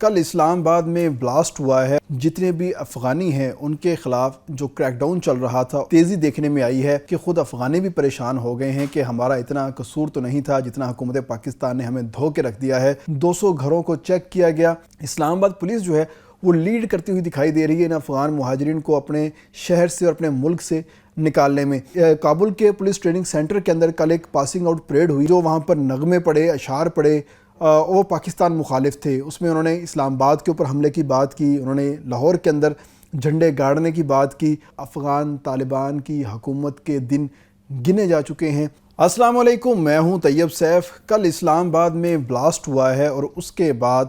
کل اسلام آباد میں بلاسٹ ہوا ہے۔ جتنے بھی افغانی ہیں ان کے خلاف جو کریک ڈاؤن چل رہا تھا، تیزی دیکھنے میں آئی ہے کہ خود افغانی بھی پریشان ہو گئے ہیں کہ ہمارا اتنا قصور تو نہیں تھا جتنا حکومت پاکستان نے ہمیں دھو کے رکھ دیا ہے۔ 200 گھروں کو چیک کیا گیا۔ اسلام آباد پولیس جو ہے وہ لیڈ کرتی ہوئی دکھائی دے رہی ہے ان افغان مہاجرین کو اپنے شہر سے اور اپنے ملک سے نکالنے میں۔ کابل کے پولیس ٹریننگ سینٹر کے اندر کل ایک پاسنگ آؤٹ پریڈ ہوئی جو وہاں پر نغمے پڑے، اشعار پڑے، وہ پاکستان مخالف تھے۔ اس میں انہوں نے اسلام آباد کے اوپر حملے کی بات کی، انہوں نے لاہور کے اندر جھنڈے گاڑنے کی بات کی۔ افغان طالبان کی حکومت کے دن گنے جا چکے ہیں۔ السلام علیکم، میں ہوں طیب سیف۔ کل اسلام آباد میں بلاسٹ ہوا ہے اور اس کے بعد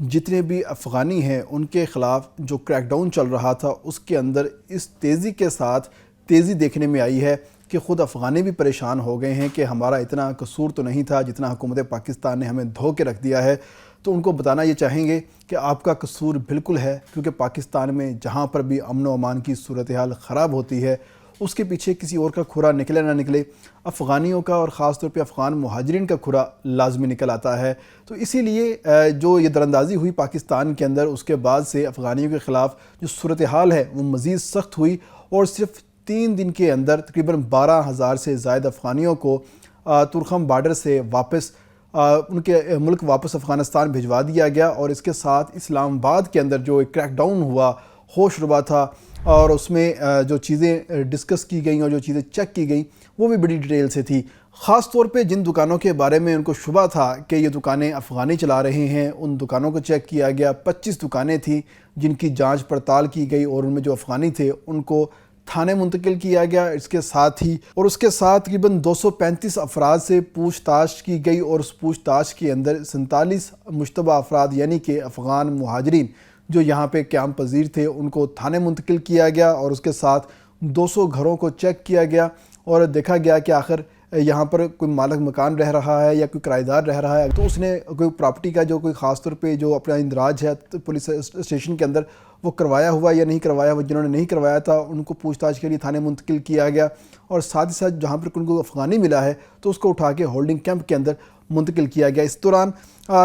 جتنے بھی افغانی ہیں ان کے خلاف جو کریک ڈاؤن چل رہا تھا اس کے اندر اس تیزی کے ساتھ تیزی دیکھنے میں آئی ہے کہ خود افغانی بھی پریشان ہو گئے ہیں کہ ہمارا اتنا قصور تو نہیں تھا جتنا حکومت پاکستان نے ہمیں دھو کے رکھ دیا ہے۔ تو ان کو بتانا یہ چاہیں گے کہ آپ کا قصور بالکل ہے، کیونکہ پاکستان میں جہاں پر بھی امن و امان کی صورتحال خراب ہوتی ہے اس کے پیچھے کسی اور کا کھرا نکلے نہ نکلے، افغانیوں کا اور خاص طور پہ افغان مہاجرین کا کھرا لازمی نکل آتا ہے۔ تو اسی لیے جو یہ دراندازی ہوئی پاکستان کے اندر، اس کے بعد سے افغانیوں کے خلاف جو صورتحال ہے وہ مزید سخت ہوئی اور صرف 3 دن کے اندر تقریباً 12,000 سے زائد افغانیوں کو تورخم بارڈر سے واپس ان کے ملک واپس افغانستان بھجوا دیا گیا۔ اور اس کے ساتھ اسلام آباد کے اندر جو ایک کریک ڈاؤن ہوا، ہوش ربا تھا، اور اس میں جو چیزیں ڈسکس کی گئیں اور جو چیزیں چیک کی گئیں وہ بھی بڑی ڈیٹیل سے تھی۔ خاص طور پہ جن دکانوں کے بارے میں ان کو شبہ تھا کہ یہ دکانیں افغانی چلا رہے ہیں، ان دکانوں کو چیک کیا گیا۔ 25 دکانیں تھیں جن کی جانچ پڑتال کی گئی اور ان میں جو افغانی تھے ان کو تھانے منتقل کیا گیا۔ اس کے ساتھ تقریباً 235 افراد سے پوچھ تاچھ کی گئی اور اس پوچھ تاچھ کے اندر 47 مشتبہ افراد یعنی کہ افغان مہاجرین جو یہاں پہ قیام پذیر تھے ان کو تھانے منتقل کیا گیا، اور اس کے ساتھ 200 گھروں کو چیک کیا گیا اور دیکھا گیا کہ آخر یہاں پر کوئی مالک مکان رہ رہا ہے یا کوئی کرایہ دار رہ رہا ہے، تو اس نے کوئی پراپرٹی کا جو کوئی خاص طور پہ جو اپنا اندراج ہے پولیس اسٹیشن کے اندر وہ کروایا ہوا یا نہیں کروایا ہوا۔ جنہوں نے نہیں کروایا تھا ان کو پوچھ تاچھ کے لیے تھانے منتقل کیا گیا، اور ساتھ ہی ساتھ جہاں پر ان کو افغانی ملا ہے تو اس کو اٹھا کے ہولڈنگ کیمپ کے اندر منتقل کیا گیا۔ اس دوران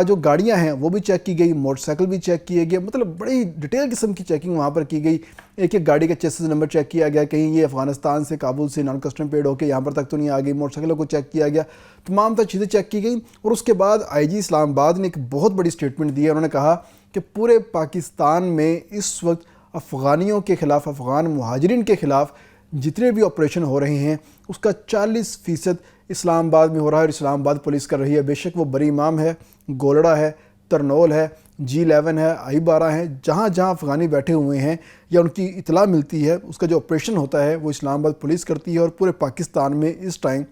جو گاڑیاں ہیں وہ بھی چیک کی گئی، موٹر سائیکل بھی چیک کیے گئے، مطلب بڑی ڈیٹیل قسم کی چیکنگ وہاں پر کی گئی۔ ایک گاڑی کا چیسز نمبر چیک کیا گیا، کہیں یہ افغانستان سے کابل سے نان کسٹم پیڈ ہو کے یہاں پر تک تو نہیں آ گئی۔ موٹر سائیکلوں کو چیک کیا گیا، تمام تر چیزیں چیک کی گئیں۔ اور اس کے بعد آئی جی اسلام آباد نے ایک بہت بڑی سٹیٹمنٹ دی ہے۔ انہوں نے کہا کہ پورے پاکستان میں اس وقت افغانیوں کے خلاف، افغان مہاجرین کے خلاف جتنے بھی آپریشن ہو رہے ہیں اس کا 40% اسلام آباد میں ہو رہا ہے اور اسلام آباد پولیس کر رہی ہے۔ بے شک وہ بری امام ہے، گولڑا ہے، ترنول ہے، G11 ہے، I-12 ہے، جہاں جہاں افغانی بیٹھے ہوئے ہیں یا ان کی اطلاع ملتی ہے اس کا جو آپریشن ہوتا ہے وہ اسلام آباد پولیس کرتی ہے۔ اور پورے پاکستان میں اس ٹائم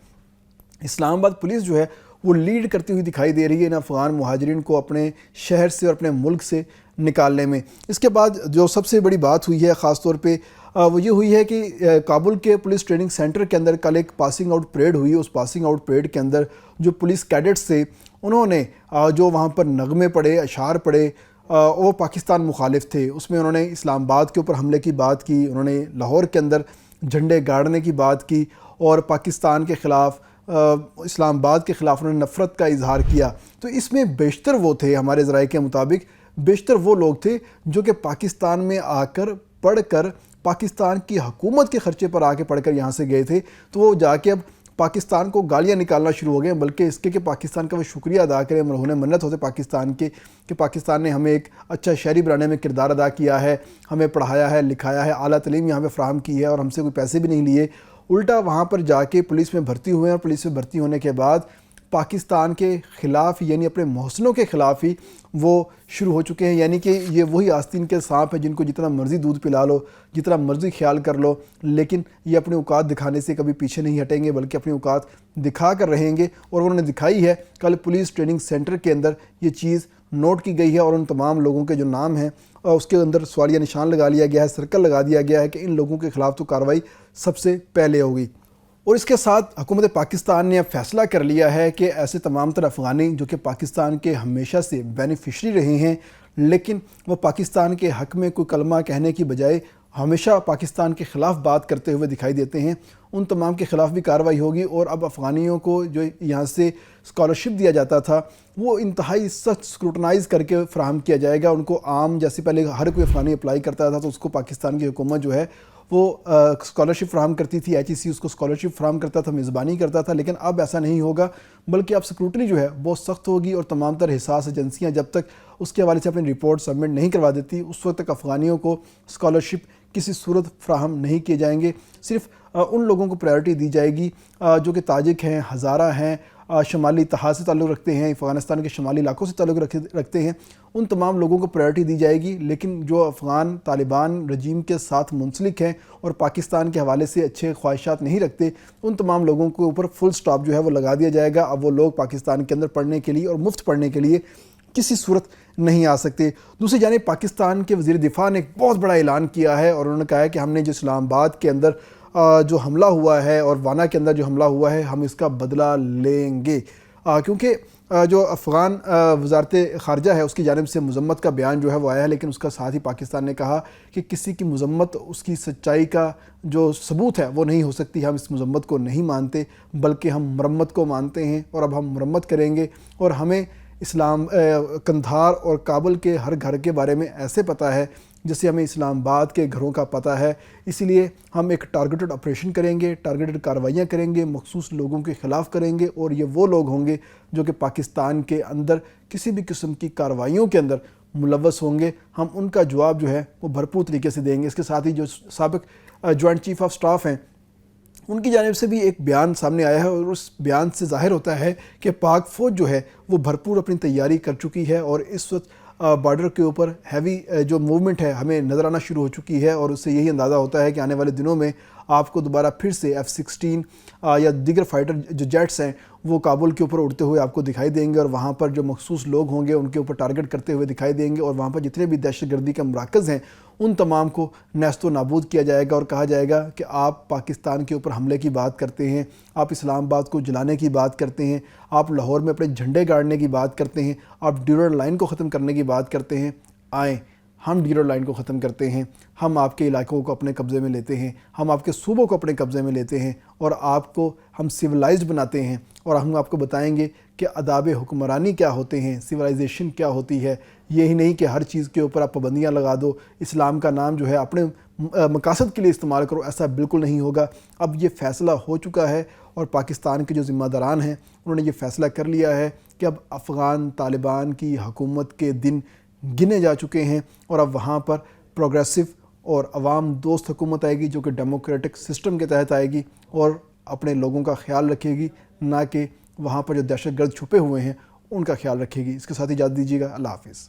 اسلام آباد پولیس جو ہے وہ لیڈ کرتی ہوئی دکھائی دے رہی ہے ان افغان مہاجرین کو اپنے شہر سے اور اپنے ملک سے نکالنے میں۔ اس کے بعد جو سب سے بڑی بات ہوئی ہے خاص طور پہ وہ یہ ہوئی ہے کہ کابل کے پولیس ٹریننگ سینٹر کے اندر کل ایک پاسنگ آؤٹ پریڈ ہوئی۔ اس پاسنگ آؤٹ پریڈ کے اندر جو پولیس کیڈٹس تھے انہوں نے جو وہاں پر نغمے پڑے، اشعار پڑے، وہ پاکستان مخالف تھے۔ اس میں انہوں نے اسلام آباد کے اوپر حملے کی بات کی، انہوں نے لاہور کے اندر جھنڈے گاڑنے کی بات کی، اور پاکستان کے خلاف، اسلام آباد کے خلاف انہوں نے نفرت کا اظہار کیا۔ تو اس میں بیشتر وہ تھے، ہمارے ذرائع کے مطابق بیشتر وہ لوگ تھے جو کہ پاکستان میں آ کر پڑھ کر پاکستان کی حکومت کے خرچے پر آ کے پڑھ کر یہاں سے گئے تھے۔ تو وہ جا کے اب پاکستان کو گالیاں نکالنا شروع ہو گئے، بلکہ اس کے کہ پاکستان کا وہ شکریہ ادا کریں، مرہون منت ہوتے پاکستان کے کہ پاکستان نے ہمیں ایک اچھا شہری بنانے میں کردار ادا کیا ہے، ہمیں پڑھایا ہے، لکھایا ہے، اعلیٰ تعلیم یہاں پہ فراہم کی ہے اور ہم سے کوئی پیسے بھی نہیں لیے۔ الٹا وہاں پر جا کے پولیس میں بھرتی ہوئے ہیں، اور پولیس میں بھرتی ہونے کے بعد پاکستان کے خلاف یعنی اپنے محسنوں کے خلاف ہی وہ شروع ہو چکے ہیں۔ یعنی کہ یہ وہی آستین کے سانپ ہیں جن کو جتنا مرضی دودھ پلا لو، جتنا مرضی خیال کر لو، لیکن یہ اپنے اوقات دکھانے سے کبھی پیچھے نہیں ہٹیں گے، بلکہ اپنے اوقات دکھا کر رہیں گے۔ اور انہوں نے دکھائی ہے، کل پولیس ٹریننگ سینٹر کے اندر یہ چیز نوٹ کی گئی ہے، اور ان تمام لوگوں کے جو نام ہیں اس کے اندر سوالیہ نشان لگا لیا گیا ہے، سرکل لگا دیا گیا ہے کہ ان لوگوں کے خلاف تو کارروائی سب سے پہلے ہوگی۔ اور اس کے ساتھ حکومت پاکستان نے فیصلہ کر لیا ہے کہ ایسے تمام تر افغانی جو کہ پاکستان کے ہمیشہ سے بینیفیشری رہے ہیں لیکن وہ پاکستان کے حق میں کوئی کلمہ کہنے کی بجائے ہمیشہ پاکستان کے خلاف بات کرتے ہوئے دکھائی دیتے ہیں، ان تمام کے خلاف بھی کارروائی ہوگی، اور اب افغانیوں کو جو یہاں سے اسکالرشپ دیا جاتا تھا وہ انتہائی سخت اسکروٹنائز کر کے فراہم کیا جائے گا۔ ان کو عام، جیسے پہلے ہر کوئی افغانی اپلائی کرتا تھا تو اس کو پاکستان کی حکومت جو ہے وہ اسکالرشپ فراہم کرتی تھی، ITC اس کو اسکالرشپ فراہم کرتا تھا، میزبانی کرتا تھا، لیکن اب ایسا نہیں ہوگا، بلکہ اب اسکروٹنی جو ہے بہت سخت ہوگی، اور تمام تر حساس ایجنسیاں جب تک اس کے حوالے سے اپنی رپورٹ سبمٹ نہیں کروا دیتی اس وقت تک افغانیوں کو اسکالرشپ کسی صورت فراہم نہیں کیے جائیں گے۔ صرف ان لوگوں کو پرائیورٹی دی جائے گی جو کہ تاجک ہیں، ہزارہ ہیں، شمالی اتحاد سے تعلق رکھتے ہیں، افغانستان کے شمالی علاقوں سے تعلق رکھتے ہیں، ان تمام لوگوں کو پرائیورٹی دی جائے گی۔ لیکن جو افغان طالبان رجیم کے ساتھ منسلک ہیں اور پاکستان کے حوالے سے اچھے خواہشات نہیں رکھتے، ان تمام لوگوں کے اوپر فل سٹاپ جو ہے وہ لگا دیا جائے گا۔ اب وہ لوگ پاکستان کے اندر پڑھنے کے لیے اور مفت پڑھنے کے لیے کسی صورت نہیں آ سکتے۔ دوسری جانب پاکستان کے وزیر دفاع نے ایک بہت بڑا اعلان کیا ہے، اور انہوں نے کہا ہے کہ ہم نے جو اسلام آباد کے اندر جو حملہ ہوا ہے اور وانا کے اندر جو حملہ ہوا ہے ہم اس کا بدلہ لیں گے، کیونکہ جو افغان وزارت خارجہ ہے اس کی جانب سے مذمت کا بیان جو ہے وہ آیا ہے، لیکن اس کا ساتھ ہی پاکستان نے کہا کہ کسی کی مذمت اس کی سچائی کا جو ثبوت ہے وہ نہیں ہو سکتی، ہم اس مذمت کو نہیں مانتے بلکہ ہم مرمت کو مانتے ہیں، اور اب ہم مرمت کریں گے، اور ہمیں قندھار اور کابل کے ہر گھر کے بارے میں ایسے پتہ ہے جیسے ہمیں اسلام آباد کے گھروں کا پتہ ہے۔ اسی لیے ہم ایک ٹارگیٹڈ آپریشن کریں گے، ٹارگیٹڈ کارروائیاں کریں گے، مخصوص لوگوں کے خلاف کریں گے، اور یہ وہ لوگ ہوں گے جو کہ پاکستان کے اندر کسی بھی قسم کی کارروائیوں کے اندر ملوث ہوں گے، ہم ان کا جواب جو ہے وہ بھرپور طریقے سے دیں گے۔ اس کے ساتھ ہی جو سابق جوائنٹ چیف آف سٹاف ہیں ان کی جانب سے بھی ایک بیان سامنے آیا ہے، اور اس بیان سے ظاہر ہوتا ہے کہ پاک فوج جو ہے وہ بھرپور اپنی تیاری کر چکی ہے، اور اس وقت بارڈر کے اوپر ہیوی جو موومنٹ ہے ہمیں نظر آنا شروع ہو چکی ہے، اور اس سے یہی اندازہ ہوتا ہے کہ آنے والے دنوں میں آپ کو دوبارہ پھر سے F-16 یا دیگر فائٹر جو جیٹس ہیں وہ کابل کے اوپر اڑتے ہوئے آپ کو دکھائی دیں گے، اور وہاں پر جو مخصوص لوگ ہوں گے ان کے اوپر ٹارگٹ کرتے ہوئے دکھائی دیں گے، اور وہاں پر جتنے بھی دہشت گردی کے مراکز ہیں ان تمام کو نیست و نابود کیا جائے گا، اور کہا جائے گا کہ آپ پاکستان کے اوپر حملے کی بات کرتے ہیں، آپ اسلام آباد کو جلانے کی بات کرتے ہیں، آپ لاہور میں اپنے جھنڈے گاڑنے کی بات کرتے ہیں، آپ ڈیورنڈ لائن کو ختم کرنے کی بات کرتے ہیں، آئیں ہم ڈیورنڈ لائن کو ختم کرتے ہیں، ہم آپ کے علاقوں کو اپنے قبضے میں لیتے ہیں، ہم آپ کے صوبوں کو اپنے قبضے میں لیتے ہیں، اور آپ کو ہم سویلائزڈ بناتے ہیں، اور ہم آپ کو بتائیں گے کہ آداب حکمرانی کیا ہوتے ہیں، سویلائزیشن کیا ہوتی ہے۔ یہی نہیں کہ ہر چیز کے اوپر آپ پابندیاں لگا دو، اسلام کا نام جو ہے اپنے مقاصد کے لیے استعمال کرو، ایسا بالکل نہیں ہوگا۔ اب یہ فیصلہ ہو چکا ہے، اور پاکستان کے جو ذمہ داران ہیں انہوں نے یہ فیصلہ کر لیا ہے کہ اب افغان طالبان کی حکومت کے دن گنے جا چکے ہیں، اور اب وہاں پر پروگریسو اور عوام دوست حکومت آئے گی جو کہ ڈیموکریٹک سسٹم کے تحت آئے گی، اور اپنے لوگوں کا خیال رکھے گی، نہ کہ وہاں پر جو دہشت گرد چھپے ہوئے ہیں ان کا خیال رکھے گی۔ اس کے ساتھ اجازت دیجیے گا، اللہ حافظ۔